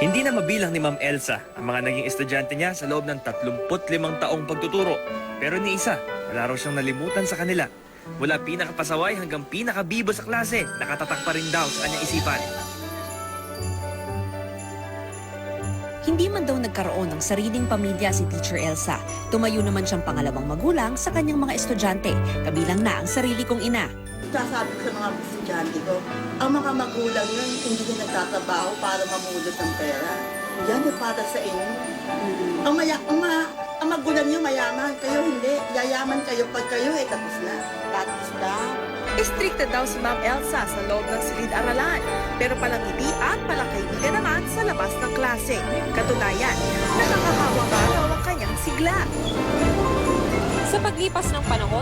Hindi na mabilang ni Ma'am Elsa ang mga naging estudyante niya sa loob ng 35 taong pagtuturo. Pero ni isa, wala raw siyang nalimutan sa kanila. Mula pinakapasaway hanggang pinakabibo sa klase, nakatatak pa rin daw sa kanyang isipan. Hindi man daw nagkaroon ng sariling pamilya si Teacher Elsa. Tumayo naman siyang pangalawang magulang sa kanyang mga estudyante, kabilang na ang sarili kong ina. Sasabi ko sa mga estudyante ko, ang mga magulang yun, hindi na nagtatrabaho para mamulot ng pera. Yan ay para sa inyo. Ang magulang nyo mayaman, kayo hindi. Yayaman kayo pag kayo tapos na. Tapos na. Istrikta daw si Ma'am Elsa sa loob ng silid-aralan, pero palangiti at palakaibigan naman sa labas ng klase. Katunayan, nakakahawa nga raw ang kanyang sigla. Sa paglipas ng panahon,